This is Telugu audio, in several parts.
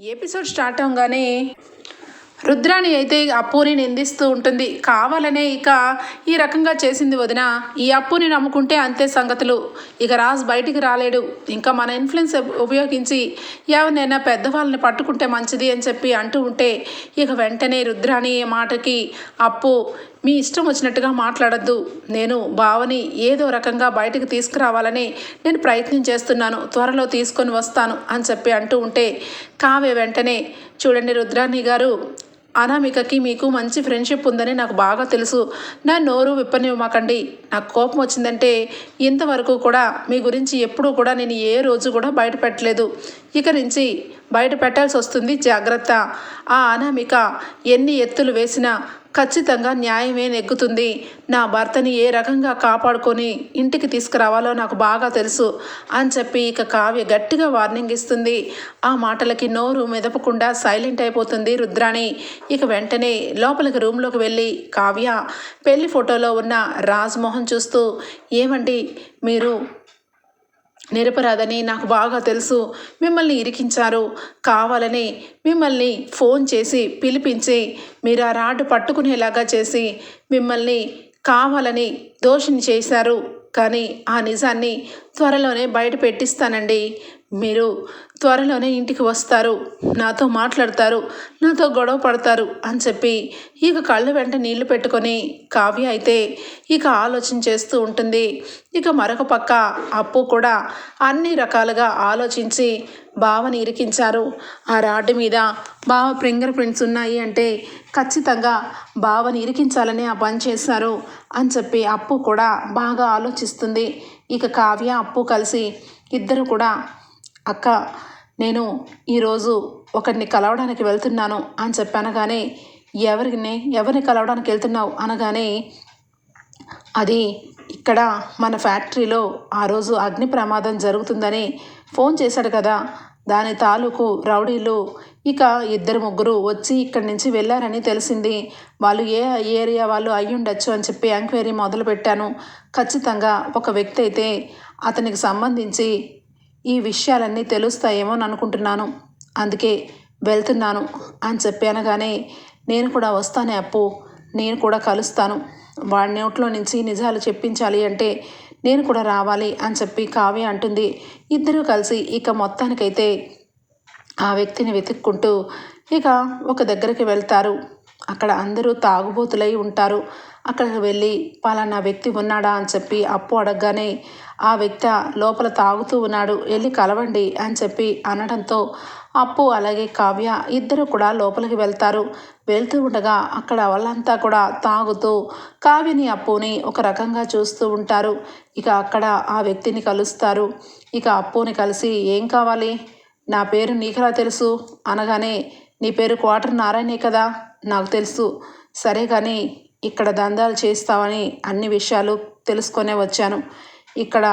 ఎపిసోడ్ స్టార్ట్ అవగానే రుద్రాణి అయితే అప్పుని నిందిస్తూ ఉంటుంది. కావాలనే ఇక ఈ రకంగా చేసింది వదిన. ఈ అప్పుని నమ్ముకుంటే అంతే సంగతులు. ఇక రాజు బయటికి రాలేడు. ఇంకా మన ఇన్ఫ్లుయెన్స్ ఉపయోగించి ఎవరినైనా పెద్దవాళ్ళని పట్టుకుంటే మంచిది అని చెప్పి అంటూ ఉంటే ఇక వెంటనే రుద్రాణి మాటకి అప్పు, మీ ఇష్టం వచ్చినట్టుగా మాట్లాడద్దు. నేను బావని ఏదో రకంగా బయటకు తీసుకురావాలని నేను ప్రయత్నం చేస్తున్నాను. త్వరలో తీసుకొని వస్తాను అని చెప్పి అంటూ ఉంటే కావ్య వెంటనే, చూడండి రుద్రాణి గారు, అనామికకి మీకు మంచి ఫ్రెండ్షిప్ ఉందని నాకు బాగా తెలుసు. నా నోరు విప్పనివ్వమాకండి. నాకు కోపం వచ్చిందంటే ఇంతవరకు కూడా మీ గురించి ఎప్పుడూ కూడా నేను ఏ రోజు కూడా బయట పెట్టలేదు. ఇక నుంచి బయట పెట్టాల్సి వస్తుంది, జాగ్రత్త. ఆ అనామిక ఎన్ని ఎత్తులు వేసినా ఖచ్చితంగా న్యాయమే నెగ్గుతుంది. నా భర్తని ఏ రకంగా కాపాడుకొని ఇంటికి తీసుకురావాలో నాకు బాగా తెలుసు అని చెప్పి ఇక కావ్య గట్టిగా వార్నింగ్ ఇస్తుంది. ఆ మాటలకి నోరు మెదపకుండా సైలెంట్ అయిపోతుంది రుద్రాణి. ఇక వెంటనే లోపలికి రూమ్లోకి వెళ్ళి కావ్య పెళ్లి ఫోటోలో ఉన్న రాజ్మోహన్ చూస్తూ, ఏమండి మీరు నిరపరాధని నాకు బాగా తెలుసు. మిమ్మల్ని ఇరికించారు. కావాలని మిమ్మల్ని ఫోన్ చేసి పిలిపించి మీరు ఆ రాడ్డు పట్టుకునేలాగా చేసి మిమ్మల్ని కావాలని దోషిని చేశారు. కానీ ఆ నిజాన్ని త్వరలోనే బయట పెట్టిస్తానండి. మీరు త్వరలోనే ఇంటికి వస్తారు, నాతో మాట్లాడతారు, నాతో గొడవ పడతారు అని చెప్పి ఇక కళ్ళు వెంట నీళ్లు పెట్టుకొని కావ్య అయితే ఇక ఆలోచన చేస్తూ ఉంటుంది. ఇక మరొక పక్క అప్పు కూడా అన్ని రకాలుగా ఆలోచించి బావని ఇరికించారు. ఆ రాడ్డు మీద బావ ఫింగర్ ప్రింట్స్ ఉన్నాయి అంటే ఖచ్చితంగా బావని ఇరికించాలని ఆ పని చేశారు అని చెప్పి అప్పు కూడా బాగా ఆలోచిస్తుంది. ఇక కావ్య అప్పు కలిసి ఇద్దరు కూడా, అక్క నేను ఈరోజు ఒకరిని కలవడానికి వెళ్తున్నాను అని చెప్పి అనగానే, ఎవరిని కలవడానికి వెళ్తున్నావు అనగానే, అది ఇక్కడ మన ఫ్యాక్టరీలో ఆ రోజు అగ్ని ప్రమాదం జరుగుతుందని ఫోన్ చేశాడు కదా, దాని తాలూకు రౌడీలు ఇక ఇద్దరు ముగ్గురు వచ్చి ఇక్కడి నుంచి వెళ్ళారని తెలిసింది. వాళ్ళు ఏ ఏరియా వాళ్ళు అయి ఉండొచ్చు అని చెప్పి ఎంక్వైరీ మొదలుపెట్టాను. ఖచ్చితంగా ఒక వ్యక్తి అయితే అతనికి సంబంధించి ఈ విషయాలన్నీ తెలుస్తాయేమో అని అనుకుంటున్నాను, అందుకే వెళ్తున్నాను అని చెప్పి అనగానే, నేను కూడా వస్తానే అప్పు, నేను కూడా కలుస్తాను. వాడి నోట్లో నుంచి నిజాలు చెప్పించాలి అంటే నేను కూడా రావాలి అని చెప్పి కావ్య అంటుంది. ఇద్దరూ కలిసి ఇక మొత్తానికైతే ఆ వ్యక్తిని వెతుక్కుంటూ ఇక ఒక దగ్గరికి వెళ్తారు. అక్కడ అందరూ తాగుబోతులై ఉంటారు. అక్కడికి వెళ్ళి పలానా వ్యక్తి ఉన్నాడా అని చెప్పి అప్పు అడగగానే, ఆ వ్యక్తి లోపల తాగుతూ ఉన్నాడు, వెళ్ళి కలవండి అని చెప్పి అనడంతో అప్పు అలాగే కావ్య ఇద్దరు కూడా లోపలికి వెళ్తారు. వెళ్తూ ఉండగా అక్కడ వాళ్ళంతా కూడా తాగుతూ కావ్యని అప్పుని ఒక రకంగా చూస్తూ ఉంటారు. ఇక అక్కడ ఆ వ్యక్తిని కలుస్తారు. ఇక అప్పుని కలిసి, ఏం కావాలి, నా పేరు నీకులా తెలుసు అనగానే, నీ పేరు క్వార్టర్ నారాయణే కదా, నాకు తెలుసు. సరే కానీ ఇక్కడ దందాలు చేస్తావని అన్ని విషయాలు తెలుసుకొనే వచ్చాను. ఇక్కడ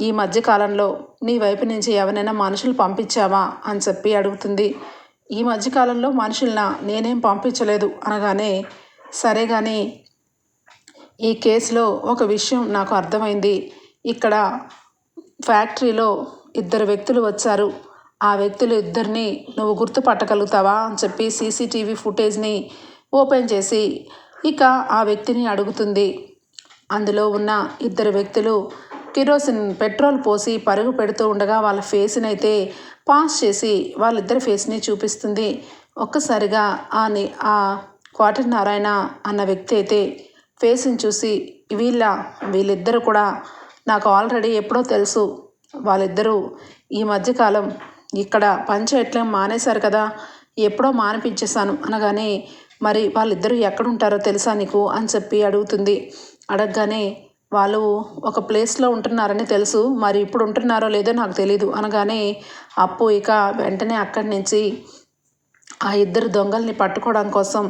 ఈ మధ్యకాలంలో నీ వైపు నుంచి ఎవరైనా మనుషులు పంపించావా అని చెప్పి అడుగుతుంది. ఈ మధ్యకాలంలో మనుషులన నేనేం పంపించలేదు అనగానే, సరే కానీ ఈ కేసులో ఒక విషయం నాకు అర్థమైంది. ఇక్కడ ఫ్యాక్టరీలో ఇద్దరు వ్యక్తులు వచ్చారు. ఆ వ్యక్తులు ఇద్దరిని నువ్వు గుర్తుపట్టగలుగుతావా అని చెప్పి సీసీటీవీ ఫుటేజ్ని ఓపెన్ చేసి ఇక ఆ వ్యక్తిని అడుగుతుంది. అందులో ఉన్న ఇద్దరు వ్యక్తులు కిరోసిన్ పెట్రోల్ పోసి పరుగు పెడుతూ ఉండగా వాళ్ళ ఫేస్ని అయితే పాస్ చేసి వాళ్ళిద్దరి ఫేస్ని చూపిస్తుంది. ఒక్కసారిగా ఆ క్వార్టర్ నారాయణ అన్న వ్యక్తి అయితే ఫేస్ని చూసి, వీళ్ళిద్దరు కూడా నాకు ఆల్రెడీ ఎప్పుడో తెలుసు. వాళ్ళిద్దరూ ఈ మధ్యకాలం ఇక్కడ పనిచేయట్లేం మానేశారు కదా, ఎప్పుడో మానిపించేశాను అనగానే, మరి వాళ్ళిద్దరూ ఎక్కడుంటారో తెలుసా నీకు అని చెప్పి అడుగుతుంది. అడగగానే, వాళ్ళు ఒక ప్లేస్లో ఉంటున్నారని తెలుసు, మరి ఇప్పుడు ఉంటున్నారో లేదో నాకు తెలీదు అనగానే, అప్పు ఇక వెంటనే అక్కడి నుంచి ఆ ఇద్దరు దొంగల్ని పట్టుకోవడం కోసం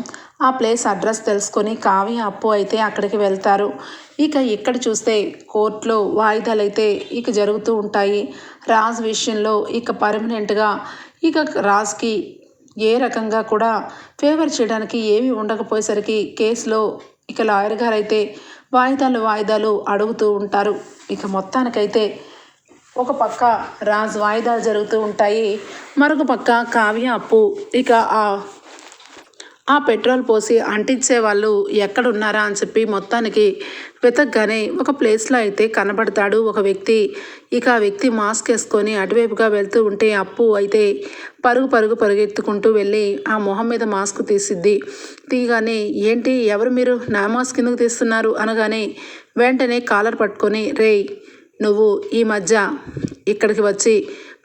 ఆ ప్లేస్ అడ్రస్ తెలుసుకొని కావ్య అప్పు అయితే అక్కడికి వెళ్తారు. ఇక ఇక్కడ చూస్తే కోర్టులో వాయిదాలు అయితే ఇక జరుగుతూ ఉంటాయి. రాజ్ విషయంలో ఇక పర్మనెంట్గా ఇక రాజ్కి ఏ రకంగా కూడా ఫేవర్ చేయడానికి ఏమీ ఉండకపోయేసరికి కేసులో ఇక లాయర్ గారు అయితే వాయిదాలు అడుగుతూ ఉంటారు. ఇక మొత్తానికైతే ఒక పక్క రాజ్ వాయిదాలు జరుగుతూ ఉంటాయి. మరొక పక్క కావ్య అప్పు ఇక ఆ పెట్రోల్ పోసి అంటించే వాళ్ళు ఎక్కడున్నారా అని చెప్పి మొత్తానికి వెతకగానే ఒక ప్లేస్లో అయితే కనబడతాడు ఒక వ్యక్తి. ఇక ఆ వ్యక్తి మాస్క్ వేసుకొని అటువైపుగా వెళ్తూ ఉంటే అప్పు అయితే పరుగెత్తుకుంటూ వెళ్ళి ఆ మొహం మీద మాస్క్ తీయగానే ఏంటి ఎవరు మీరు, నా మాస్క్ ఎందుకు తీస్తున్నారు అనగానే వెంటనే కాలర్ పట్టుకొని రేయ్ నువ్వు ఈ మధ్య ఇక్కడికి వచ్చి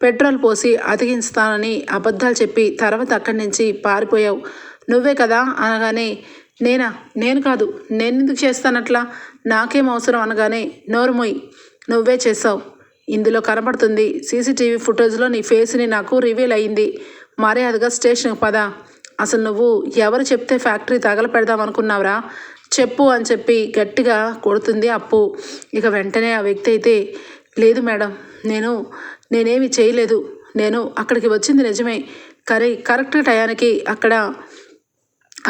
పెట్రోల్ పోసి అతికిస్తానని అబద్ధాలు చెప్పి తర్వాత అక్కడి నుంచి పారిపోయావు నువ్వే కదా అనగానే నేను కాదు, నేను ఎందుకు చేస్తానట్లా, నాకేం అవసరం అనగానే నోరుమొయ్, నువ్వే చేసావు, ఇందులో కనబడుతుంది సీసీటీవీ ఫుటేజ్లో నీ ఫేస్ని నాకు రివీల్ అయ్యింది, మర్యాదగా స్టేషన్కి పద, అసలు నువ్వు ఎవరు చెప్తే ఫ్యాక్టరీ తగలపెడదాం అనుకున్నావురా, చెప్పు అని చెప్పి గట్టిగా కొడుతుంది అప్పు. ఇక వెంటనే ఆ వ్యక్తి అయితే లేదు మేడం, నేనేమి చేయలేదు, నేను అక్కడికి వచ్చింది నిజమే, కరెక్ట్ టయానికి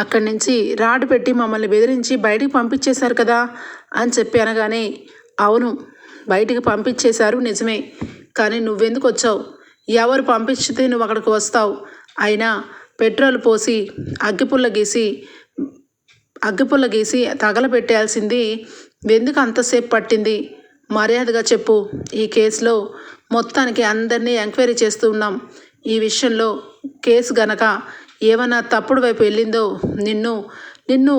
అక్కడి నుంచి రాడ్ పెట్టి మమ్మల్ని బెదిరించి బయటికి పంపించేశారు కదా అని చెప్పి అనగానే అవును బయటికి పంపించేశారు నిజమే, కానీ నువ్వెందుకు వచ్చావు, ఎవరు పంపించితే నువ్వు అక్కడికి వస్తావు, అయినా పెట్రోల్ పోసి అగ్గిపుల్ల గీసి తగలబెట్టాల్సింది ఎందుకు అంతసేపు పట్టింది, మర్యాదగా చెప్పు, ఈ కేసులో మొత్తానికి అందరినీ ఎంక్వైరీ చేస్తూ ఉన్నాం, ఈ విషయంలో కేసు గనక ఏమైనా తప్పుడు వైపు వెళ్ళిందో నిన్ను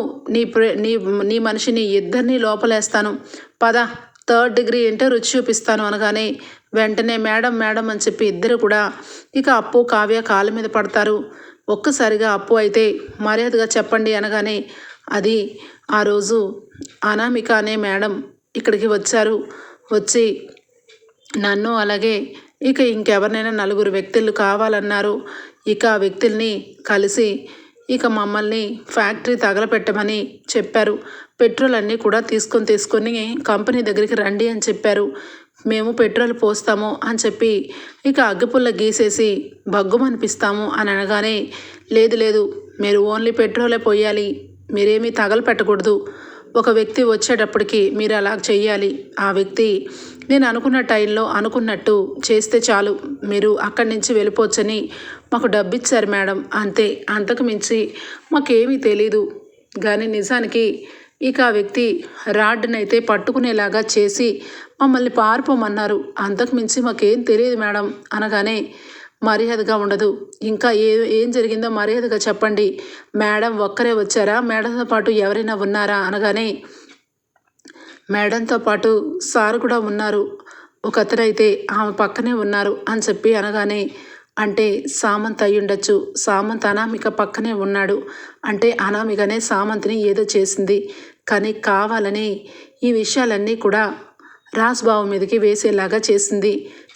నీ మనిషిని ఇద్దరినీ లోపలేస్తాను, పద 3rd డిగ్రీ ఏంటో రుచి చూపిస్తాను అనగానే వెంటనే మేడం అని చెప్పి ఇద్దరు కూడా ఇక అప్పు కావ్య కాళ్ళ మీద పడతారు. ఒక్కసారిగా అప్పు అయితే మర్యాదగా చెప్పండి అనగానే అది ఆ రోజు అనామిక అనే మేడం ఇక్కడికి వచ్చి నన్ను అలాగే ఇక ఇంకెవరినైనా 4 వ్యక్తులు కావాలన్నారు, ఇక ఆ వ్యక్తుల్ని కలిసి ఇక మమ్మల్ని ఫ్యాక్టరీ తగలపెట్టమని చెప్పారు, పెట్రోల్ అన్నీ కూడా తీసుకొని కంపెనీ దగ్గరికి రండి అని చెప్పారు, మేము పెట్రోల్ పోస్తాము అని చెప్పి ఇక అగ్గిపుల్ల గీసేసి బగ్గుమనిపిస్తాము అని అనగానే లేదు మీరు ఓన్లీ పెట్రోలే పోయాలి, మీరేమీ తగలపెట్టకూడదు, ఒక వ్యక్తి వచ్చేటప్పటికి మీరు అలా చెయ్యాలి, ఆ వ్యక్తి నేను అనుకున్న టైంలో అనుకున్నట్టు చేస్తే చాలు, మీరు అక్కడి నుంచి వెళ్ళిపోవచ్చని మాకు డబ్బు ఇచ్చారు మేడం, అంతే, అంతకు మించి మాకేమీ తెలీదు, కానీ నిజానికి ఇక ఆ వ్యక్తి రాడ్డునైతే పట్టుకునేలాగా చేసి మమ్మల్ని పారిపోమన్నారు, అంతకు మించి మాకేం తెలియదు మేడం అనగానే మర్యాదగా ఉండదు, ఇంకా ఏం జరిగిందో మర్యాదగా చెప్పండి, మేడం ఒక్కరే వచ్చారా, మేడంతో పాటు ఎవరైనా ఉన్నారా అనగానే మేడంతో పాటు సార్ కూడా ఉన్నారు, ఒక అతనైతే ఆమె పక్కనే ఉన్నారు అని చెప్పి అనగానే అంటే సామంత్ అయ్యుండొచ్చు, సామంత్ అనామిక పక్కనే ఉన్నాడు అంటే అనామికనే సామంత్ని ఏదో చేసింది, కానీ కావాలని ఈ విషయాలన్నీ కూడా రాజ్బాబు మీదకి వేసేలాగా చేసింది,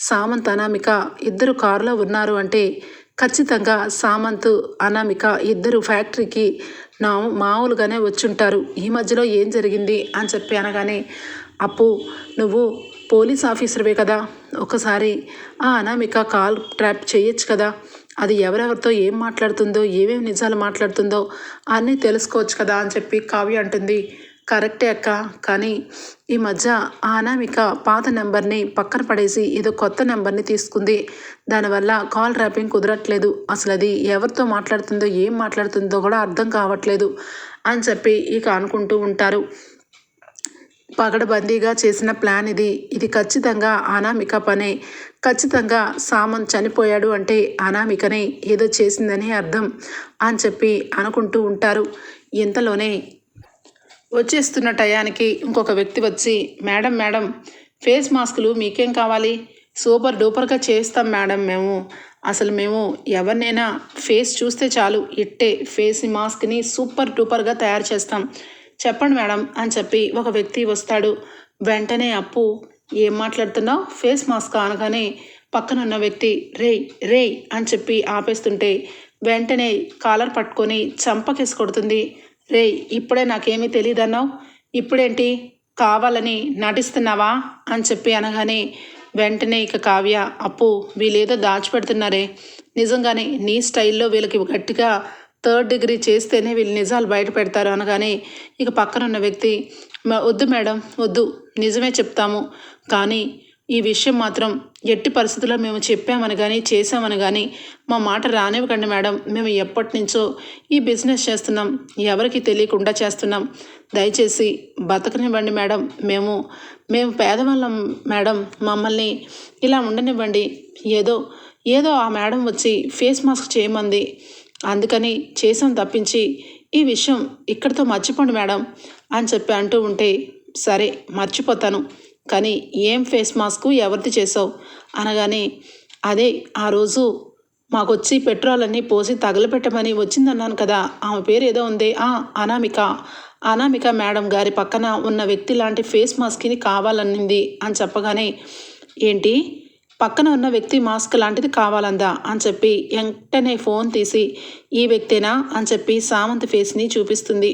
సామంత్ అనామిక ఇద్దరు కారులో ఉన్నారు అంటే ఖచ్చితంగా సామంత్ అనామిక ఇద్దరు ఫ్యాక్టరీకి మామూలుగానే వచ్చుంటారు, ఈ మధ్యలో ఏం జరిగింది అని చెప్పి అనగానే అప్పు నువ్వు పోలీస్ ఆఫీసర్వే కదా, ఒకసారి ఆ అనామిక కాల్ ట్రాప్ చేయొచ్చు కదా, అది ఎవరెవరితో ఏం మాట్లాడుతుందో ఏమేమి నిజాలు మాట్లాడుతుందో అన్నీ తెలుసుకోవచ్చు కదా అని చెప్పి కావ్య అంటుంది. కరెక్టే అక్క, కానీ ఈ మధ్య ఆ అనామిక పాత నెంబర్ని పక్కన పడేసి ఏదో కొత్త నెంబర్ని తీసుకుంది, దానివల్ల కాల్ ట్రాపింగ్ కుదరట్లేదు, అసలు అది ఎవరితో మాట్లాడుతుందో ఏం మాట్లాడుతుందో కూడా అర్థం కావట్లేదు అని చెప్పి ఇక అనుకుంటూ ఉంటారు. పగడబందీగా చేసిన ప్లాన్ ఇది ఖచ్చితంగా అనామిక పనే, ఖచ్చితంగా సామంత్ చనిపోయాడు అంటే అనామికనే ఏదో చేసిందని అర్థం అని చెప్పి అనుకుంటూ ఉంటారు. ఇంతలోనే వచ్చేస్తున్న టయానికి ఇంకొక వ్యక్తి వచ్చి మేడం ఫేస్ మాస్కులు మీకేం కావాలి, సూపర్ డూపర్గా చేస్తాం మేడం, మేము ఎవరినైనా ఫేస్ చూస్తే చాలు ఇట్టే ఫేస్ మాస్క్ని సూపర్ డూపర్గా తయారు చేస్తాం, చెప్పండి మేడం అని చెప్పి ఒక వ్యక్తి వస్తాడు. వెంటనే అప్పు ఏం మాట్లాడుతున్నావు, ఫేస్ మాస్క్ అనగానే పక్కనున్న వ్యక్తి రేయ్ అని చెప్పి ఆపేస్తుంటే వెంటనే కాలర్ పట్టుకొని చంపకేసి కొడుతుంది. రేయ్ ఇప్పుడే నాకేమీ తెలియదన్నావు, ఇప్పుడేంటి కావాలని నటిస్తున్నావా అని చెప్పి అనగానే వెంటనే ఇక కావ్య అప్పు వీళ్ళేదో దాచిపెడుతున్నారే, నిజంగానే నీ స్టైల్లో వీళ్ళకి గట్టిగా 3rd డిగ్రీ చేస్తేనే వీళ్ళు నిజాలు బయట పెడతారు అనగానే ఇక పక్కనున్న వ్యక్తి వద్దు మేడం వద్దు, నిజమే చెప్తాము, కానీ ఈ విషయం మాత్రం ఎట్టి పరిస్థితుల్లో మేము చెప్పామని కానీ చేసామని కానీ మా మాట రానివ్వకండి మేడం. మేము ఎప్పటి నుంచో ఈ బిజినెస్ చేస్తున్నాం, ఎవరికి తెలియకుండా చేస్తున్నాం. దయచేసి బతకనివ్వండి మేడం. మేము పేదవాళ్ళం మేడం, మమ్మల్ని ఇలా ఉండనివ్వండి. ఏదో ఆ మేడం వచ్చి ఫేస్ మాస్క్ చేయమంది, అందుకని చేసాం తప్పించి ఈ విషయం ఇక్కడితో మర్చిపోండి మేడం అని చెప్పి అంటూ ఉంటే, సరే మర్చిపోతాను, కానీ ఏం ఫేస్ మాస్క్ ఎవరిది చేసావు అనగానే, అదే ఆ రోజు మాకొచ్చి పెట్రోల్ అన్నీ పోసి తగలపెట్టమని వచ్చిందన్నాను కదా, ఆమె పేరు ఏదో ఉంది, అనామిక మేడం గారి పక్కన ఉన్న వ్యక్తి లాంటి ఫేస్ మాస్క్ని కావాలనింది అని చెప్పగానే, ఏంటి పక్కన ఉన్న వ్యక్తి మాస్క్ లాంటిది కావాలందా అని చెప్పి వెంటనే ఫోన్ తీసి, ఈ వ్యక్తేనా అని చెప్పి సామంత్ ఫేస్ని చూపిస్తుంది.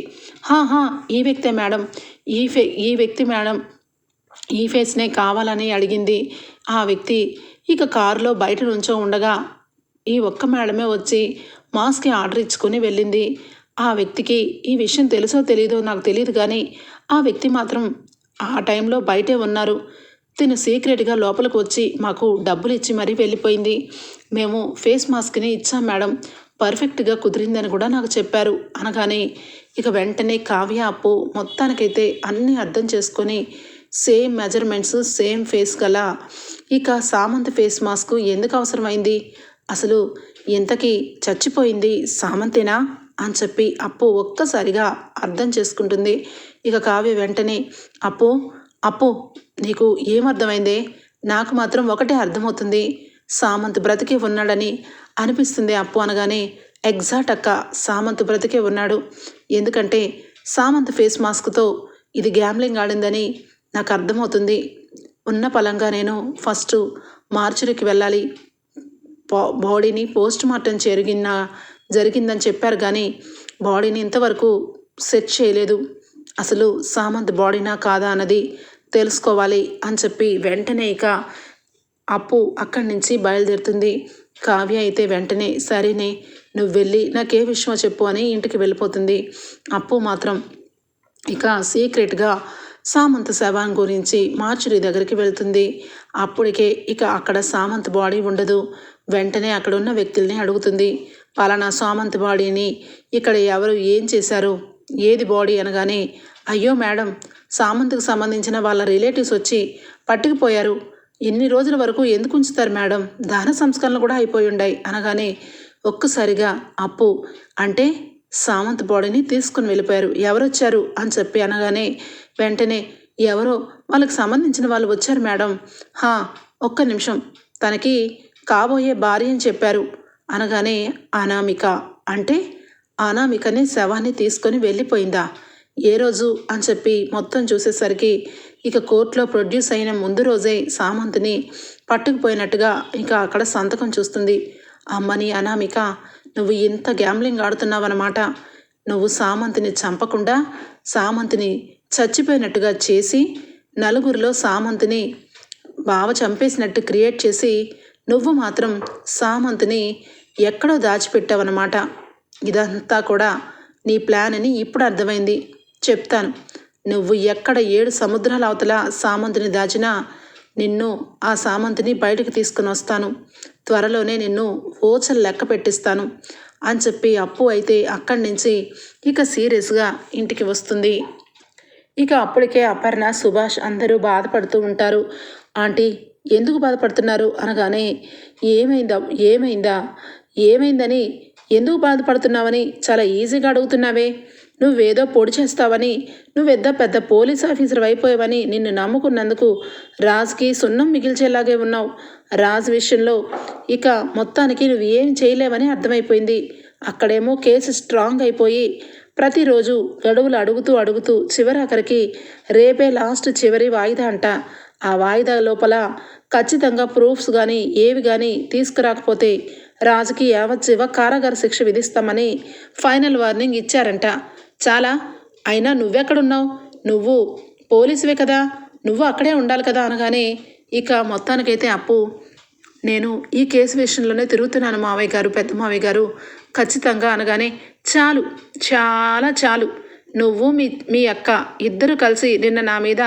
ఈ వ్యక్తే మేడం, ఈ వ్యక్తి మేడం, ఈ ఫేస్నే కావాలని అడిగింది. ఆ వ్యక్తి ఇక కారులో బయట నుంచో ఉండగా ఈ ఒక్క మేడమే వచ్చి మాస్క్కి ఆర్డర్ ఇచ్చుకొని వెళ్ళింది. ఆ వ్యక్తికి ఈ విషయం తెలుసో తెలీదో నాకు తెలియదు, కానీ ఆ వ్యక్తి మాత్రం ఆ టైంలో బయటే ఉన్నారు. తిను సీక్రెట్గా లోపలికి వచ్చి మాకు డబ్బులు ఇచ్చి మరీ వెళ్ళిపోయింది. మేము ఫేస్ మాస్క్ని ఇచ్చాం మేడం, పర్ఫెక్ట్గా కుదిరిందని కూడా నాకు చెప్పారు అనగానే, ఇక వెంటనే కావ్య అప్పు మొత్తానికైతే అన్నీ అర్థం చేసుకొని సేమ్ మెజర్మెంట్స్ సేమ్ ఫేస్ గల ఇక సామంత్ ఫేస్ మాస్క్ ఎందుకు అవసరమైంది, అసలు ఇంతకీ చచ్చిపోయింది సామంతేనా అని చెప్పి అప్పు ఒక్కసారిగా అర్థం చేసుకుంటుంది. ఇక కావ్య వెంటనే, అప్పు నీకు ఏమర్థమైందే, నాకు మాత్రం ఒకటే అర్థమవుతుంది, సామంత్ బ్రతికే ఉన్నాడని అనిపిస్తుంది అప్పు అనగానే, ఎగ్జాక్ట్ అక్క, సామంత్ బ్రతికే ఉన్నాడు. ఎందుకంటే సామంత్ ఫేస్ మాస్క్తో ఇది గ్యాంబ్లింగ్ ఆడిందని నాకు అర్థమవుతుంది. ఉన్న పలంగా నేను ఫస్ట్ మార్చురీకి వెళ్ళాలి, బాడీని పోస్ట్ మార్టం జరిగిందని చెప్పారు, కానీ బాడీని ఇంతవరకు సెట్ చేయలేదు. అసలు సామంత్ బాడీనా కాదా అన్నది తెలుసుకోవాలి అని చెప్పి వెంటనే ఇక అప్పు అక్కడి నుంచి బయలుదేరుతుంది. కావ్య అయితే వెంటనే, సరేనే నువ్వు వెళ్ళి నాకే విషయమో చెప్పు అని ఇంటికి వెళ్ళిపోతుంది. అప్పు మాత్రం ఇక సీక్రెట్గా సామంత్ శవాన్ గురించి మార్చురీ దగ్గరికి వెళ్తుంది. అప్పటికే ఇక అక్కడ సామంత్ బాడీ ఉండదు. వెంటనే అక్కడ ఉన్న వ్యక్తుల్ని అడుగుతుంది, పలానా సామంత్ బాడీని ఇక్కడ ఎవరు ఏం చేశారు, ఏది బాడీ అనగానే, అయ్యో మేడం, సామంత్కి సంబంధించిన వాళ్ళ రిలేటివ్స్ వచ్చి పట్టుకుపోయారు, ఎన్ని రోజుల వరకు ఎందుకు ఉంచుతారు మేడం, దహన సంస్కరణలు కూడా అయిపోయి ఉన్నాయి అనగానే, ఒక్కసారిగా అప్పు, అంటే సామంత్ బాడీని తీసుకుని వెళ్ళిపోయారు, ఎవరొచ్చారు అని చెప్పి అనగానే, వెంటనే ఎవరో వాళ్ళకి సంబంధించిన వాళ్ళు వచ్చారు మేడం, ఒక్క నిమిషం, తనకి కాబోయే భార్య అని చెప్పారు అనగానే, అనామిక, అంటే అనామికని శవాన్ని తీసుకొని వెళ్ళిపోయిందా, ఏ రోజు అని చెప్పి మొత్తం చూసేసరికి ఇక కోర్టులో ప్రొడ్యూస్ అయిన ముందు రోజే సామంత్ని పట్టుకుపోయినట్టుగా ఇక అక్కడ సంతకం చూస్తుంది. అమ్మని అనామిక, నువ్వు ఇంత గ్యాంబ్లింగ్ ఆడుతున్నావన్నమాట, నువ్వు సామంత్ని చంపకుండా సామంత్ని చచ్చిపోయినట్టుగా చేసి నలుగురిలో సామంత్ని బావ చంపేసినట్టు క్రియేట్ చేసి నువ్వు మాత్రం సామంత్ని ఎక్కడో దాచిపెట్టావన్నమాట. ఇదంతా కూడా నీ ప్లాన్ అని ఇప్పుడు అర్థమైంది. చెప్తాను, నువ్వు ఎక్కడ 7 సముద్రాల అవతల సామంత్ని దాచినా ఆ సామంత్ని బయటకు తీసుకుని వస్తాను, త్వరలోనే నిన్ను ఓచలు లెక్క పెట్టిస్తాను అని చెప్పి అప్పు అయితే అక్కడి నుంచి ఇక సీరియస్గా ఇంటికి వస్తుంది. ఇక అప్పటికే అపర్ణ, సుభాష్ అందరూ బాధపడుతూ ఉంటారు. ఆంటీ ఎందుకు బాధపడుతున్నారు అనగానే, ఏమైందని ఎందుకు బాధపడుతున్నావని చాలా ఈజీగా అడుగుతున్నావే, నువ్వేదో పొడి చేస్తావని, పెద్ద పోలీస్ ఆఫీసర్ అయిపోయావని నిన్ను నమ్ముకున్నందుకు రాజ్కి సున్నం మిగిల్చేలాగే ఉన్నావు. రాజ్ విషయంలో ఇక మొత్తానికి నువ్వు ఏం చేయలేవని అర్థమైపోయింది. అక్కడేమో కేసు స్ట్రాంగ్ అయిపోయి ప్రతిరోజు గడువులు అడుగుతూ చివరాఖరికి రేపే లాస్ట్ చివరి వాయిదా అంట. ఆ వాయిదా లోపల ఖచ్చితంగా ప్రూఫ్స్ కానీ ఏవి కానీ తీసుకురాకపోతే రాజుకి యావజ్జీవ కారాగార శిక్ష విధిస్తామని ఫైనల్ వార్నింగ్ ఇచ్చారంట. చాలా అయినా నువ్వెక్కడున్నావు, నువ్వు పోలీసువే కదా, నువ్వు అక్కడే ఉండాలి కదా అనగానే, ఇక మొత్తానికైతే అప్పు, నేను ఈ కేసు విషయంలోనే తిరుగుతున్నాను మావయ్య గారు, పెద్ద మావయ్య గారు, ఖచ్చితంగా అనగానే, చాలు, చాలా చాలు, నువ్వు మీ అక్క ఇద్దరు కలిసి నిన్న నా మీద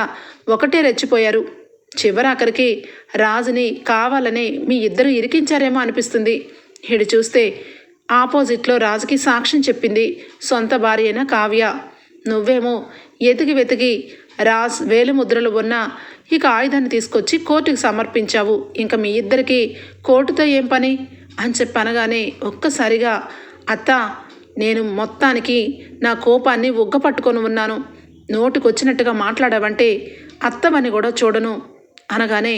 ఒకటే రెచ్చిపోయారు. చివరాఖరికి రాజుని కావాలని మీ ఇద్దరు ఇరికించారేమో అనిపిస్తుంది. ఈడు చూస్తే ఆపోజిట్లో రాజుకి సాక్ష్యం చెప్పింది సొంత భార్య అయిన కావ్య. నువ్వేమో వెతికి వెతికి రాజ్ వేలిముద్రలు ఉన్న ఇక ఆయుధాన్ని తీసుకొచ్చి కోర్టుకి సమర్పించావు. ఇంకా మీ ఇద్దరికి కోర్టుతో ఏం పని అని చెప్పనగానే ఒక్కసారిగా అత్త, నేను మొత్తానికి నా కోపాన్ని ఉగ్గపట్టుకొని ఉన్నాను. నోటికొచ్చినట్టుగా మాట్లాడావంటే అత్తమని కూడా చూడను అనగానే,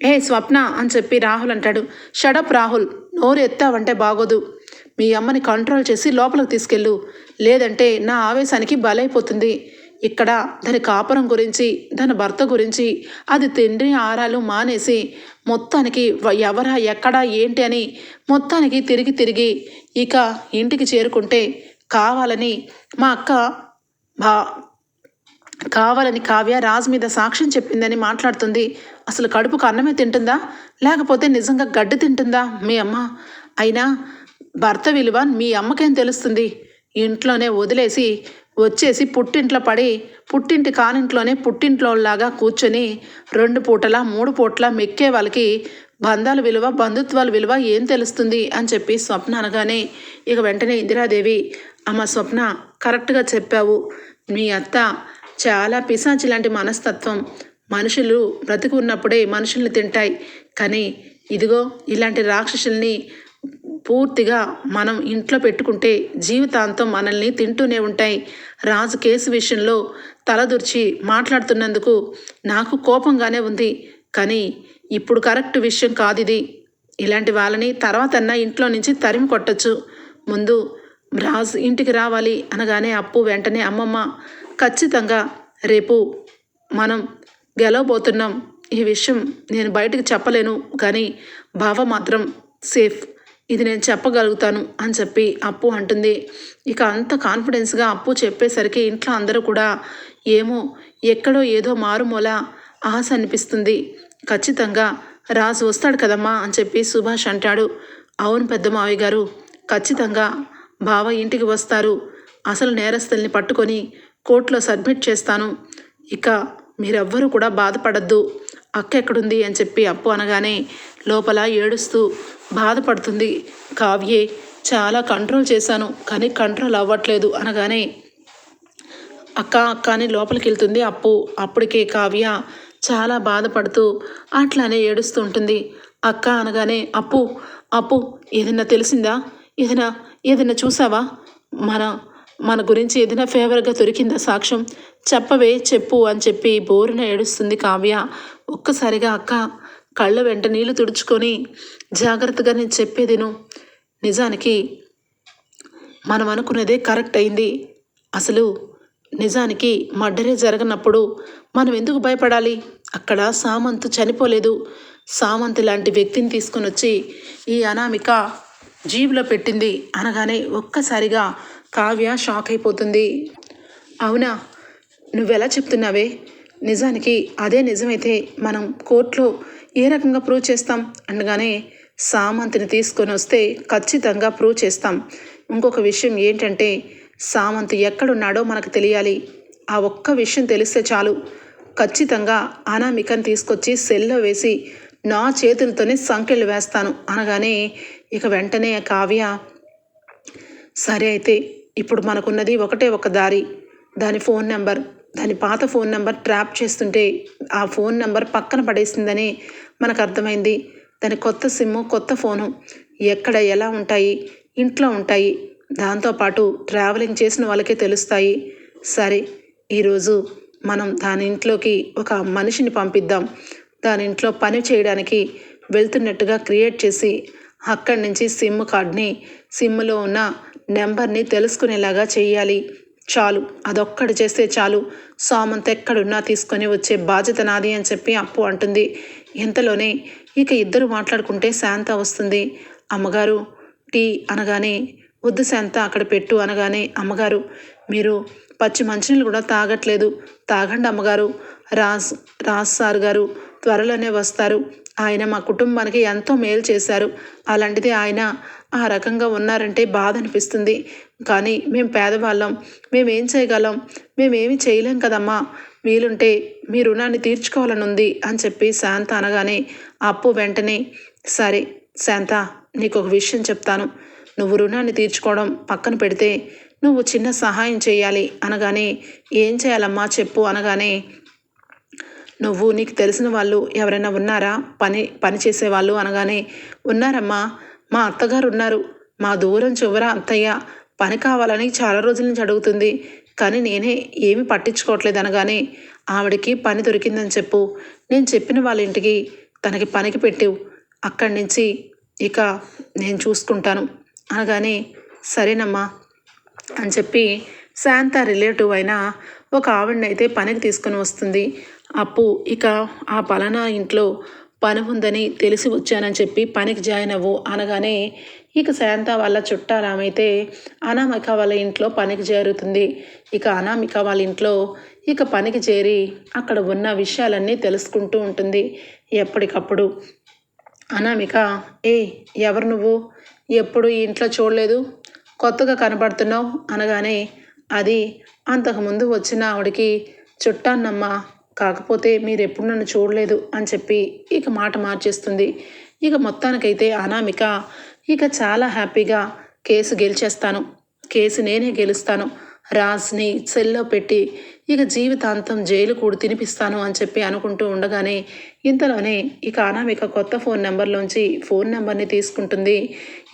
ఏ స్వప్న అని చెప్పి రాహుల్ అంటాడు. షడప్ రాహుల్, నోరు ఎత్తావంటే బాగోదు. మీ అమ్మని కంట్రోల్ చేసి లోపలికి తీసుకెళ్ళు, లేదంటే నా ఆవేశానికి బలైపోతుంది. ఇక్కడ దాని కాపురం గురించి, దాని భర్త గురించి, అది తిండి ఆరాలు మానేసి మొత్తానికి ఎవరా ఎక్కడా ఏంటి అని మొత్తానికి తిరిగి ఇక ఇంటికి చేరుకుంటే కావాలని మా అక్క కావాలని కావ్య రాజ్ మీద సాక్ష్యం చెప్పిందని మాట్లాడుతుంది. అసలు కడుపుకు అన్నమే తింటుందా, లేకపోతే నిజంగా గడ్డి తింటుందా మీ అమ్మ? అయినా భర్త విలువ మీ అమ్మకేం తెలుస్తుంది? ఇంట్లోనే వదిలేసి వచ్చేసి పుట్టింట్లో పడి పుట్టింటి కానింట్లోనే పుట్టింట్లోలాగా కూర్చొని 2 పూటల 3 పూటల మెక్కే వాళ్ళకి బంధాల విలువ, బంధుత్వాల విలువ ఏం తెలుస్తుంది అని చెప్పి స్వప్న అనగానే ఇక వెంటనే ఇందిరాదేవి, అమ్మ స్వప్న, కరెక్ట్గా చెప్పావు. మీ అత్త చాలా పిశాచి లాంటి మనస్తత్వం. మనుషులు బ్రతికి ఉన్నప్పుడే మనుషుల్ని తింటాయి, కానీ ఇదిగో ఇలాంటి రాక్షసుల్ని పూర్తిగా మనం ఇంట్లో పెట్టుకుంటే జీవితాంతం మనల్ని తింటూనే ఉంటాయి. రాజు కేసు విషయంలో తలదూర్చి మాట్లాడుతున్నందుకు నాకు కోపంగానే ఉంది, కానీ ఇప్పుడు కరెక్ట్ విషయం కాదు ఇది. ఇలాంటి వాళ్ళని తర్వాతన్నా ఇంట్లో నుంచి తరిమి కొట్టచ్చు. ముందు రాజు ఇంటికి రావాలి అనగానే అప్పు వెంటనే, అమ్మమ్మ ఖచ్చితంగా రేపు మనం గెలవబోతున్నాం. ఈ విషయం నేను బయటకు చెప్పలేను, కానీ బావ మాత్రం సేఫ్, ఇది నేను చెప్పగలుగుతాను అని చెప్పి అప్పు అంటుంది. ఇక అంత కాన్ఫిడెన్స్గా అప్పు చెప్పేసరికి ఇంట్లో అందరూ కూడా ఏమో ఎక్కడో ఏదో మారుమూల ఆశ అనిపిస్తుంది. ఖచ్చితంగా రాజు వస్తాడు కదమ్మా అని చెప్పి సుభాష్ అంటాడు. అవును పెద్ద మావయ్య గారు, ఖచ్చితంగా బావ ఇంటికి వస్తారు. అసలు నేరస్తుల్ని పట్టుకొని కోర్టులో సబ్మిట్ చేస్తాను. ఇక మీరెవ్వరూ కూడా బాధపడద్దు. అక్క ఎక్కడుంది అని చెప్పి అప్పు అనగానే లోపల ఏడుస్తూ బాధపడుతుంది. కావ్యే, చాలా కంట్రోల్ చేశాను కానీ కంట్రోల్ అవ్వట్లేదు అనగానే అక్క అక్క అని లోపలికి వెళ్తుంది అప్పు. అప్పటికే కావ్య చాలా బాధపడుతూ అట్లానే ఏడుస్తూ ఉంటుంది. అక్క అనగానే అప్పు అప్పు ఏదైనా తెలిసిందా, ఏదైనా చూసావా, మన గురించి ఏదైనా ఫేవర్గా దొరికిందా సాక్ష్యం, చెప్పవే చెప్పు అని చెప్పి బోరున ఏడుస్తుంది కావ్య. ఒక్కసారిగా అక్క కళ్ళ వెంట నీళ్లు తుడుచుకొని జాగ్రత్తగా నేను చెప్పేదిను. నిజానికి మనం అనుకున్నదే కరెక్ట్ అయింది. అసలు నిజానికి మర్డరే జరగనప్పుడు మనం ఎందుకు భయపడాలి? అక్కడ సామంత్ చనిపోలేదు. సామంత్ లాంటి వ్యక్తిని తీసుకొని వచ్చి ఈ అనామిక జీబులో పెట్టింది అనగానే ఒక్కసారిగా కావ్య షాక్ అయిపోతుంది. అవునా, నువ్వెలా చెప్తున్నావే? నిజానికి అదే నిజమైతే మనం కోర్టులో ఏ రకంగా ప్రూవ్ చేస్తాం అనగానే సామంత్ని తీసుకొని వస్తే ఖచ్చితంగా ప్రూవ్ చేస్తాం. ఇంకొక విషయం ఏంటంటే సామంత్ ఎక్కడున్నాడో మనకు తెలియాలి. ఆ ఒక్క విషయం తెలిస్తే చాలు. ఖచ్చితంగా అనామికను తీసుకొచ్చి సెల్లో వేసి నా చేతులతోనే సంకెళ్ళు వేస్తాను అనగానే ఇక వెంటనే కావ్య, సరే అయితే ఇప్పుడు మనకున్నది ఒకటే ఒక దారి. దాని ఫోన్ నెంబర్, దాని పాత ఫోన్ నెంబర్ ట్రాప్ చేస్తుంటే ఆ ఫోన్ నెంబర్ పక్కన పడేసిందని మనకు అర్థమైంది. దాని కొత్త సిమ్ము, కొత్త ఫోను ఎక్కడ ఎలా ఉంటాయి, ఇంట్లో ఉంటాయి. దాంతోపాటు ట్రావెలింగ్ చేసిన వాళ్ళకే తెలుస్తాయి. సరే, ఈరోజు మనం దాని ఇంట్లోకి ఒక మనిషిని పంపిద్దాం. దాని ఇంట్లో పని చేయడానికి వెళ్తున్నట్టుగా క్రియేట్ చేసి అక్కడి నుంచి సిమ్ కార్డ్ని, సిమ్లో ఉన్న నెంబర్ని తెలుసుకునేలాగా చేయాలి. చాలు, అదొక్కటి చేస్తే చాలు. సామంత్ ఎక్కడున్నా తీసుకొని వచ్చే బాధ్యత నాది అని చెప్పి అప్పు అంటుంది. ఇంతలోనే ఇక ఇద్దరు మాట్లాడుకుంటే శాంత వస్తుంది. అమ్మగారు టీ అనగానే, వద్దు శాంత అక్కడ పెట్టు అనగానే, అమ్మగారు మీరు పచ్చి మంచినీళ్ళు కూడా తాగట్లేదు. తాగండి అమ్మగారు. రాజ్ రాజ్ సార్ గారు త్వరలోనే వస్తారు. ఆయన మా కుటుంబానికి ఎంతో మేలు చేశారు. అలాంటిది ఆయన ఆ రకంగా ఉన్నారంటే బాధ అనిపిస్తుంది. కానీ మేము పేదవాళ్ళం, మేమేం చేయగలం? మేమేమి చేయలేం కదమ్మా. వీలుంటే మీ రుణాన్ని తీర్చుకోవాలని ఉంది అని చెప్పి శాంత అనగానే అప్పు వెంటనే, సరే శాంత, నీకు ఒక విషయం చెప్తాను. నువ్వు రుణాన్ని తీర్చుకోవడం పక్కన పెడితే నువ్వు చిన్న సహాయం చేయాలి అనగానే, ఏం చేయాలమ్మా చెప్పు అనగానే, నువ్వు నీకు తెలిసిన వాళ్ళు ఎవరైనా ఉన్నారా పని చేసేవాళ్ళు అనగానే, ఉన్నారమ్మా, మా అత్తగారు ఉన్నారు. మా దూరం చివర అత్తయ్య పని కావాలని చాలా రోజుల నుంచి అడుగుతుంది. కానీ నేనే ఏమి పట్టించుకోవట్లేదు అనగానే, ఆవిడకి పని దొరికిందని చెప్పు. నేను చెప్పిన వాళ్ళ ఇంటికి తనకి పనికి పెట్టు. అక్కడి నుంచి ఇక నేను చూసుకుంటాను అనగానే, సరేనమ్మా అని చెప్పి శాంత రిలేటివ్ అయిన ఒక ఆవిడనైతే పనికి తీసుకుని వస్తుంది. అప్పు ఇక ఆ పలానా ఇంట్లో పని ఉందని తెలిసి వచ్చానని చెప్పి పనికి జాయిన్ అవ్వు అనగానే, ఇక శాంత వాళ్ళ చుట్టాలమైతే అనామిక వాళ్ళ ఇంట్లో పనికి చేరుతుంది. ఇక అనామిక వాళ్ళ ఇంట్లో ఇక పనికి చేరి అక్కడ ఉన్న విషయాలన్నీ తెలుసుకుంటూ ఉంటుంది. ఎప్పటికప్పుడు అనామిక, ఎవరు నువ్వు? ఎప్పుడు ఈ ఇంట్లో చూడలేదు, కొత్తగా కనబడుతున్నావు అనగానే, అది అంతకుముందు వచ్చిన ఆవిడకి చుట్టాన్నమ్మా, కాకపోతే మీరు ఎప్పుడు నన్ను చూడలేదు అని చెప్పి ఇక మాట మార్చేస్తుంది. ఇక మొత్తానికైతే అనామిక ఇక చాలా హ్యాపీగా కేసు గెలిచేస్తాను, కేసు నేనే గెలుస్తాను, రాజ్ని సెల్లో పెట్టి ఇక జీవితాంతం జైలు కూడు తినిపిస్తాను అని చెప్పి అనుకుంటూ ఉండగానే, ఇంతలోనే ఇక అనామిక కొత్త ఫోన్ నెంబర్లోంచి ఫోన్ నెంబర్ని తీసుకుంటుంది.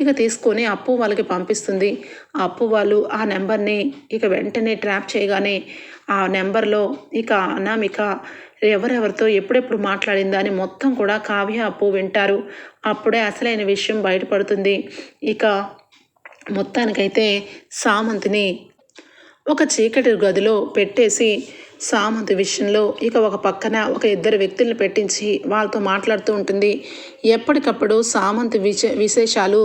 ఇక తీసుకొని అప్పు వాళ్ళకి పంపిస్తుంది. అప్పు వాళ్ళు ఆ నెంబర్ని ఇక వెంటనే ట్రాప్ చేయగానే ఆ నెంబర్లో ఇక అనామిక ఎవరెవరితో ఎప్పుడెప్పుడు మాట్లాడిందా అని మొత్తం కూడా కావ్య అప్పు వింటారు. అప్పుడే అసలైన విషయం బయటపడుతుంది. ఇక మొత్తానికైతే సామంత్ని ఒక చీకటి గదిలో పెట్టేసి సామంత్ విషయంలో ఇక ఒక పక్కన ఒక ఇద్దరు వ్యక్తులను పెట్టించి వాళ్ళతో మాట్లాడుతూ ఉంటుంది. ఎప్పటికప్పుడు సామంత్ విశేషాలు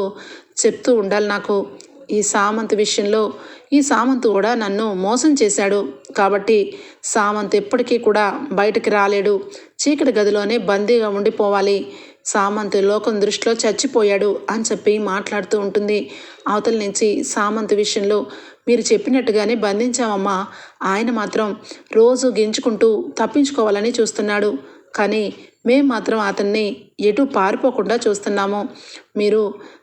చెప్తూ ఉండాలి నాకు. ఈ సామంత్ విషయంలో ఈ సామంత్ కూడా నన్ను మోసం చేశాడు, కాబట్టి సామంత్ ఎప్పటికీ కూడా బయటకు రాలేడు, చీకటి గదిలోనే బందీగా ఉండిపోవాలి, సామంత్ లోకం దృష్టిలో చచ్చిపోయాడు అని చెప్పి మాట్లాడుతూ ఉంటుంది. అవతల నుంచి సామంత్ విషయంలో, మీరు చెప్పినట్టుగానే బంధించామమ్మా, ఆయన మాత్రం రోజు గింజుకుంటూ తప్పించుకోవాలని చూస్తున్నాడు, కానీ మేము మాత్రం అతన్ని ఎటు పారిపోకుండా చూస్తున్నాము. మీరు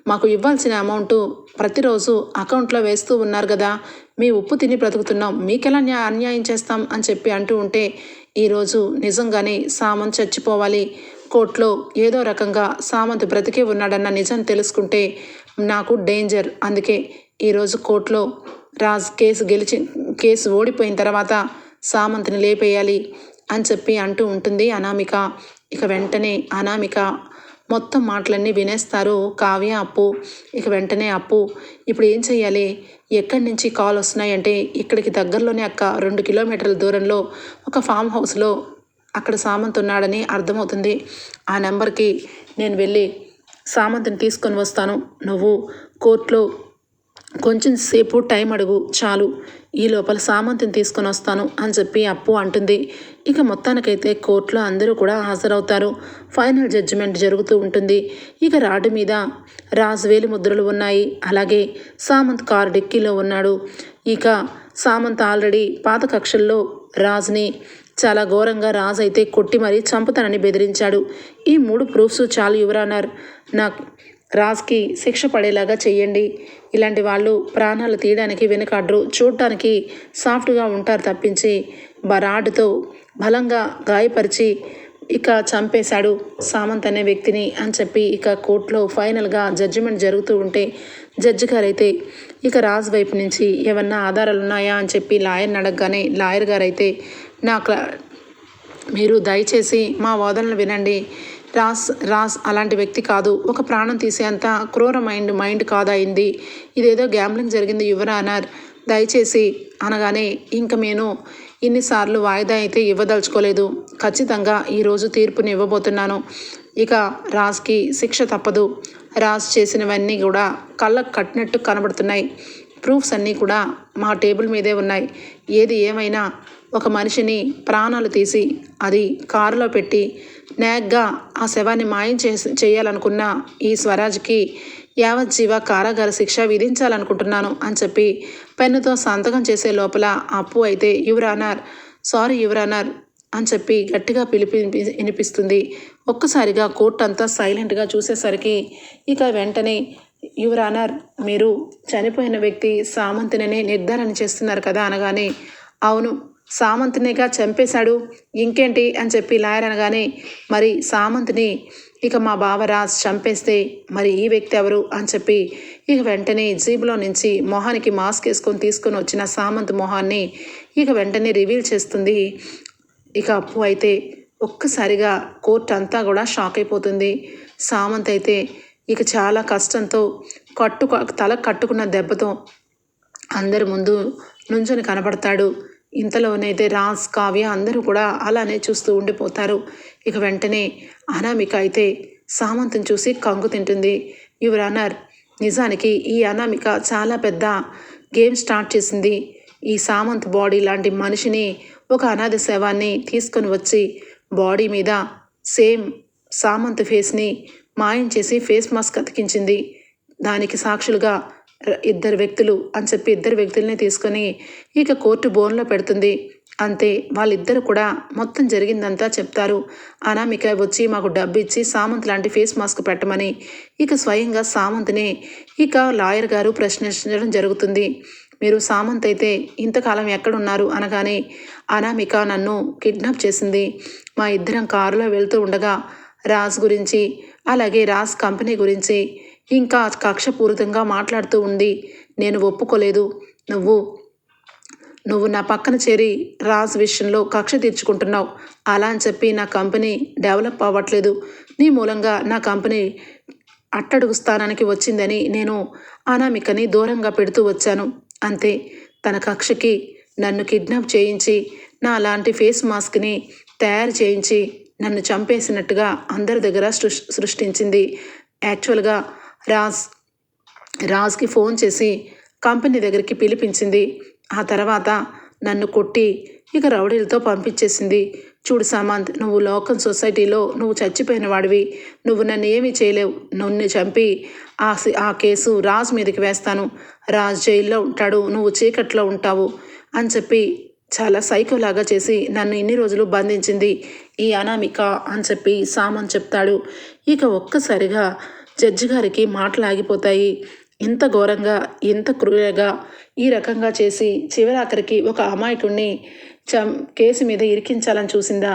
మాకు ఇవ్వాల్సిన అమౌంట్ ప్రతిరోజు అకౌంట్లో వేస్తూ ఉన్నారు కదా, మీ ఉప్పు తిని బ్రతుకుతున్నాం, మీకెలా అన్యాయం చేస్తాం అని చెప్పి అంటూ ఉంటే, ఈరోజు నిజంగానే సామంత్ చచ్చిపోవాలి, కోర్టులో ఏదో రకంగా సామంత్ బ్రతికే ఉన్నాడన్న నిజం తెలుసుకుంటే నాకు డేంజర్, అందుకే ఈరోజు కోర్టులో రాజ్ కేసు ఓడిపోయిన తర్వాత సామంత్ని లేపేయాలి అని చెప్పి అంటూ ఉంటుంది అనామిక. ఇక వెంటనే అనామిక మొత్తం మాటలన్నీ వినేస్తారు కావ్య, అప్పు. ఇక వెంటనే అప్పు, ఇప్పుడు ఏం చెయ్యాలి, ఎక్కడి నుంచి కాల్ వస్తున్నాయంటే, ఇక్కడికి దగ్గరలోనే అక్క 2 కిలోమీటర్ల దూరంలో ఒక ఫామ్ హౌస్లో అక్కడ సామంత్ ఉన్నాడని అర్థమవుతుంది. ఆ నెంబర్కి నేను వెళ్ళి సామంత్ని తీసుకొని వస్తాను, నువ్వు కోర్టులో కొంచెం సేపు టైం అడుగు చాలు, ఈ లోపల సామంత్ని తీసుకొని వస్తాను అని చెప్పి అప్పు అంటుంది. ఇక మొత్తానికైతే కోర్టులో అందరూ కూడా హాజరవుతారు. ఫైనల్ జడ్జిమెంట్ జరుగుతూ ఉంటుంది. ఇక రాడ్డు మీద రాజ్ వేలి ముద్రలు ఉన్నాయి, అలాగే సామంత్ కారు డిక్కీలో ఉన్నాడు. ఇక సామంత్ ఆల్రెడీ పాత కక్షల్లో రాజ్ని చాలా ఘోరంగా రాజ్ అయితే కొట్టి మరీ చంపుతానని బెదిరించాడు. ఈ 3 ప్రూఫ్స్ చాలు యువర్ ఆనర్, నాకు రాజ్కి శిక్ష పడేలాగా చెయ్యండి. ఇలాంటి వాళ్ళు ప్రాణాలు తీయడానికి వెనుకాడరు, చూడటానికి సాఫ్ట్గా ఉంటారు తప్పించి రాడ్డుతో బలంగా గాయపరిచి ఇక చంపేశాడు సామంత్ అనే వ్యక్తిని అని చెప్పి ఇక కోర్టులో ఫైనల్గా జడ్జిమెంట్ జరుగుతూ ఉంటే, జడ్జి గారైతే ఇక రాజ్ వైపు నుంచి ఏమన్నా ఆధారాలు ఉన్నాయా అని చెప్పి లాయర్ని అడగగానే, లాయర్ గారైతే మీరు దయచేసి మా వాదనలు వినండి, రాజ్ అలాంటి వ్యక్తి కాదు, ఒక ప్రాణం తీసేంత క్రూర మైండ్ కాదు అయింది, ఇదేదో గ్యాంబ్లింగ్ జరిగింది యువర్ ఆనర్, దయచేసి అనగానే, ఇంక నేను ఇన్నిసార్లు వాయిదా అయితే ఇవ్వదలుచుకోలేదు, ఖచ్చితంగా ఈరోజు తీర్పుని ఇవ్వబోతున్నాను. ఇక రాజ్కి శిక్ష తప్పదు, రాజ్ చేసినవన్నీ కూడా కళ్ళకు కట్టినట్టు కనబడుతున్నాయి, ప్రూఫ్స్ అన్నీ కూడా మా టేబుల్ మీదే ఉన్నాయి. ఏది ఏమైనా ఒక మనిషిని ప్రాణాలు తీసి అది కారులో పెట్టి నేగ్గా ఆ శవాన్ని మాయం చేయాలనుకున్న ఈ స్వరాజ్కి యావజ్జీవ కారాగార శిక్ష విధించాలనుకుంటున్నాను అని చెప్పి పెన్నుతో సంతకం చేసే లోపల అప్పు అయితే your honour, sorry your honour అని చెప్పి గట్టిగా వినిపిస్తుంది. ఒక్కసారిగా కోర్టు అంతా సైలెంట్గా చూసేసరికి ఇక వెంటనే యువర్ ఆనర్, మీరు చనిపోయిన వ్యక్తి సామంతుననే నిర్ధారణ చేస్తున్నారు కదా అనగానే, అవును సామంతునిగా చంపేశాడు ఇంకేంటి అని చెప్పి లాయర్ అనగానే, మరి సామంత్ని ఇక మా బావ రాజ్ చంపేస్తే మరి ఈ వ్యక్తి ఎవరు అని చెప్పి ఇక వెంటనే జీబులో నుంచి మొహానికి మాస్క్ వేసుకొని తీసుకొని వచ్చిన సామంత్ మొహాన్ని ఇక వెంటనే రివీల్ చేస్తుంది. ఇక అప్పు అయితే ఒక్కసారిగా కోర్టు అంతా కూడా షాక్ అయిపోతుంది. సామంత్ అయితే ఇక చాలా కష్టంతో తల కట్టుకున్న దెబ్బతో అందరి ముందు నుంచొని కనబడతాడు. ఇంతలోనైతే రాజ్, కావ్య అందరూ కూడా అలానే చూస్తూ ఉండిపోతారు. ఇక వెంటనే అనామిక అయితే సామంత్ని చూసి కంగు తింటుంది. యువర్ ఆనర్, నిజానికి ఈ అనామిక చాలా పెద్ద గేమ్ స్టార్ట్ చేసింది. ఈ సామంత్ బాడీ లాంటి మనిషిని ఒక అనాథ శవాన్ని తీసుకొని వచ్చి బాడీ మీద సేమ్ సామంత్ ఫేస్ని మాయం చేసి ఫేస్ మాస్క్ అతికించింది. దానికి సాక్షులుగా ఇద్దరు వ్యక్తులు అని చెప్పి ఇద్దరు వ్యక్తుల్ని తీసుకొని ఇక కోర్టు బోన్లో పెడుతుంది. అంతే, వాళ్ళిద్దరు కూడా మొత్తం జరిగిందంతా చెప్తారు. అనామిక వచ్చి మాకు డబ్బు ఇచ్చి సామంత్ లాంటి ఫేస్ మాస్క్ పెట్టమని ఇక స్వయంగా సామంత్నే ఇక లాయర్ గారు ప్రశ్నించడం జరుగుతుంది. మీరు సామంత్ అయితే ఇంతకాలం ఎక్కడున్నారు అనగానే, అనామిక నన్ను కిడ్నాప్ చేసింది. మా ఇద్దరం కారులో వెళ్తూ ఉండగా రాజ్ గురించి అలాగే రాజ్ కంపెనీ గురించి ఇంకా కక్షపూరితంగా మాట్లాడుతూ ఉంది. నేను ఒప్పుకోలేదు. నువ్వు నా పక్కన చేరి రాజ్ విషయంలో కక్ష తీర్చుకుంటున్నావు. అలా అని చెప్పి నా కంపెనీ డెవలప్ అవ్వట్లేదు. నీ మూలంగా నా కంపెనీ అట్టడుగు స్థానానికి వచ్చిందని నేను అనామికని దూరంగా పెడుతూ వచ్చాను. అంతే, తన కక్షకి నన్ను కిడ్నాప్ చేయించి నా లాంటి ఫేస్ మాస్క్ని తయారు చేయించి నన్ను చంపేసినట్టుగా అందరి దగ్గర సృష్టించింది. యాక్చువల్గా రాజ్కి ఫోన్ చేసి కంపెనీ దగ్గరికి పిలిపించింది. ఆ తర్వాత నన్ను కొట్టి ఇక రౌడీలతో పంపించేసింది. చూడు సామంత్, నువ్వు లోకల్ సొసైటీలో నువ్వు చచ్చిపోయిన వాడివి. నువ్వు నన్ను ఏమీ చేయలేవు. నన్ను చంపి ఆ కేసు రాజ్ మీదకి వేస్తాను. రాజ్ జైల్లో ఉంటాడు, నువ్వు చీకట్లో ఉంటావు అని చెప్పి చాలా సైకోలాగా చేసి నన్ను ఇన్ని రోజులు బంధించింది ఈ అనామిక అని చెప్పి సామంత్ చెప్తాడు. ఇక ఒక్కసారిగా జడ్జి గారికి మాటలు ఆగిపోతాయి. ఇంత ఘోరంగా ఇంత క్రూరంగా ఈ రకంగా చేసి చివరాఖరికి ఒక అమాయకుడిని కేసు మీద ఇరికించాలని చూసిందా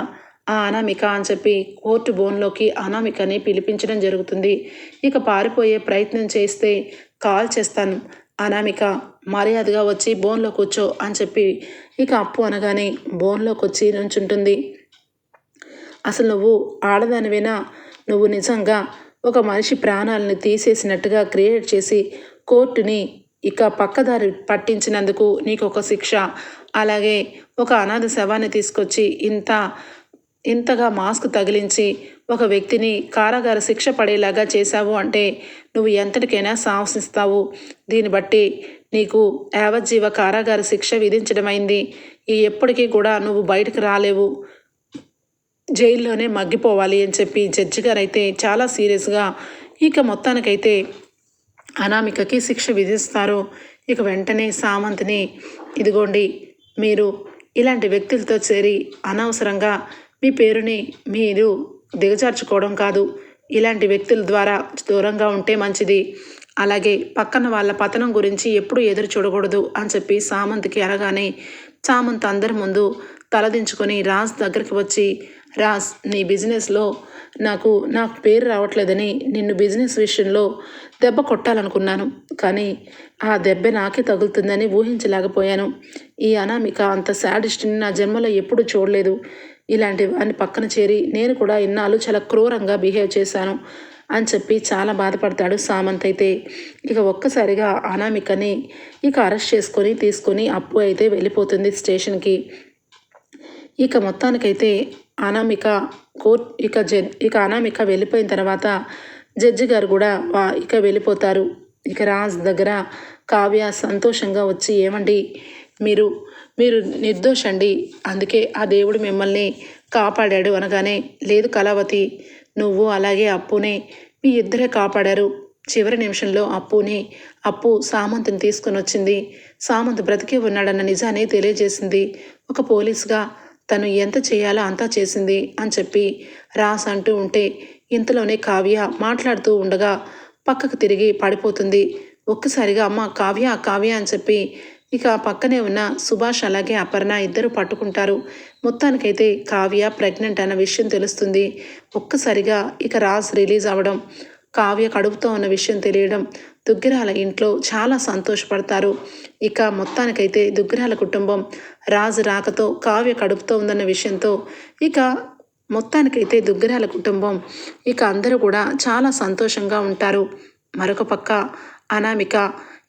ఆ అనామిక అని చెప్పి కోర్టు బోన్లోకి అనామికని పిలిపించడం జరుగుతుంది. ఇక పారిపోయే ప్రయత్నం చేస్తే కాల్ చేస్తాను, అనామిక మర్యాదగా వచ్చి బోన్లో కూర్చో అని చెప్పి ఇక అప్పు అనగానే బోన్లోకి వచ్చి నుంచుంటుంది. అసలు నువ్వు ఆడదానివేనా? నువ్వు నిజంగా ఒక మనిషి ప్రాణాలను తీసేసినట్టుగా క్రియేట్ చేసి కోర్టుని ఇక పక్కదారి పట్టించినందుకు నీకు ఒక శిక్ష, అలాగే ఒక అనాథ శవాన్ని తీసుకొచ్చి ఇంతగా మాస్క్ తగిలించి ఒక వ్యక్తిని కారాగార శిక్ష పడేలాగా చేశావు అంటే నువ్వు ఎంతటికైనా సాహసిస్తావు. దీన్ని బట్టి నీకు యావజ్జీవ కారాగార శిక్ష విధించడమైంది. ఎప్పటికీ కూడా నువ్వు బయటకు రాలేవు, జైల్లోనే మగ్గిపోవాలి అని చెప్పి జడ్జి గారు అయితే చాలా సీరియస్గా ఇక మొత్తానికైతే అనామికకి శిక్ష విధిస్తారు. ఇక వెంటనే సామంత్ని, ఇదిగోండి మీరు ఇలాంటి వ్యక్తులతో చేరి అనవసరంగా మీ పేరుని మీరు దిగజార్చుకోవడం కాదు, ఇలాంటి వ్యక్తుల ద్వారా దూరంగా ఉంటే మంచిది. అలాగే పక్కన వాళ్ళ పతనం గురించి ఎప్పుడూ ఎదురు చూడకూడదు అని చెప్పి సామంత్కి అనగానే సామంత్ అందరి ముందు తలదించుకొని రాజ్ దగ్గరికి వచ్చి, రాజ్ నీ బిజినెస్లో నాకు పేరు రావట్లేదని నిన్ను బిజినెస్ విషయంలో దెబ్బ కొట్టాలనుకున్నాను, కానీ ఆ దెబ్బ నాకే తగులుతుందని ఊహించలేకపోయాను. ఈ అనామిక అంత శాడిస్ట్ని నా జన్మలో ఎప్పుడూ చూడలేదు. ఇలాంటి వాడిని పక్కన చేరి నేను కూడా ఇన్నాళ్ళు చాలా క్రూరంగా బిహేవ్ చేశాను అని చెప్పి చాలా బాధపడతాడు సామంత్. అయితే ఇక ఒక్కసారిగా అనామికని ఇక అరెస్ట్ చేసుకొని తీసుకొని అప్పు అయితే వెళ్ళిపోతుంది స్టేషన్కి. ఇక మొత్తానికైతే అనామిక ఇక అనామిక వెళ్ళిపోయిన తర్వాత జడ్జి గారు కూడా ఇక వెళ్ళిపోతారు. ఇక రాజ్ దగ్గర కావ్య సంతోషంగా వచ్చి, ఏమండి మీరు మీరు నిర్దోషండి, అందుకే ఆ దేవుడు మిమ్మల్ని కాపాడాడు అనగానే, లేదు కళావతి, నువ్వు అలాగే అప్పునే మీ ఇద్దరే కాపాడారు. చివరి నిమిషంలో అప్పు సామంత్ని తీసుకొని వచ్చింది. సామంత్ బ్రతికే ఉన్నాడన్న నిజాన్ని తెలియజేసింది. ఒక పోలీసుగా తను ఎంత చేయాలో అంతా చేసింది అని చెప్పి రాస్ అంటూ ఉంటే, ఇంతలోనే కావ్య మాట్లాడుతూ ఉండగా పక్కకు తిరిగి పడిపోతుంది. ఒక్కసారిగా అమ్మ కావ్య కావ్య అని చెప్పి ఇక పక్కనే ఉన్న సుభాష్ అలాగే అపర్ణ ఇద్దరు పట్టుకుంటారు. మొత్తానికైతే కావ్య ప్రెగ్నెంట్ అన్న విషయం తెలుస్తుంది. ఒక్కసారిగా ఇక రాజ్ రిలీజ్ అవ్వడం, కావ్య కడుపుతో ఉన్న విషయం తెలియడం, దుగ్గిరాల ఇంట్లో చాలా సంతోషపడతారు. ఇక మొత్తానికైతే దుగ్గిరాల కుటుంబం రాజు రాకతో కావ్య కడుపుతో ఉందన్న విషయంతో ఇక మొత్తానికైతే దుగ్గిరాల కుటుంబం ఇక అందరూ కూడా చాలా సంతోషంగా ఉంటారు. మరొక పక్క అనామిక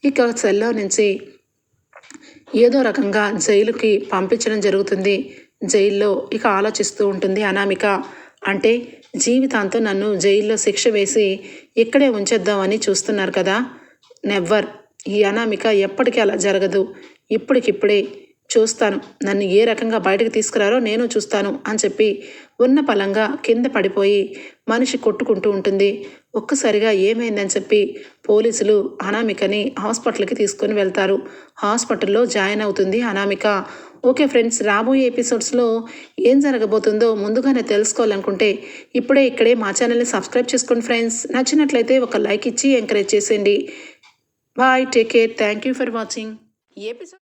ఇక సెల్లో నుంచి ఏదో రకంగా జైలుకి పంపించడం జరుగుతుంది. జైల్లో ఇక ఆలోచిస్తూ ఉంటుంది అనామిక. అంటే జీవితాంతం నన్ను జైల్లో శిక్ష వేసి ఇక్కడే ఉంచేద్దామని చూస్తున్నారు కదా. నెవ్వర్. ఈ అనామిక ఎప్పటికీ అలా జరగదు. ఇప్పటికిప్పుడే చూస్తాను, నన్ను ఏ రకంగా బయటకు తీసుకురారో నేను చూస్తాను అని చెప్పి ఉన్న పలంగా కింద పడిపోయి మనిషి కొట్టుకుంటూ ఉంటుంది. ఒక్కసారిగా ఏమైందని చెప్పి పోలీసులు అనామికని హాస్పిటల్కి తీసుకొని వెళ్తారు. హాస్పిటల్లో జాయిన్ అవుతుంది అనామిక. ఓకే ఫ్రెండ్స్, రాబోయే ఎపిసోడ్స్లో ఏం జరగబోతుందో ముందుగానే తెలుసుకోవాలనుకుంటే ఇక్కడే మా ఛానల్ని సబ్స్క్రైబ్ చేసుకోండి ఫ్రెండ్స్. నచ్చినట్లయితే ఒక లైక్ ఇచ్చి ఎంకరేజ్ చేసేయండి. Bye, take care, thank you for watching. ఈ ఎపిసోడ్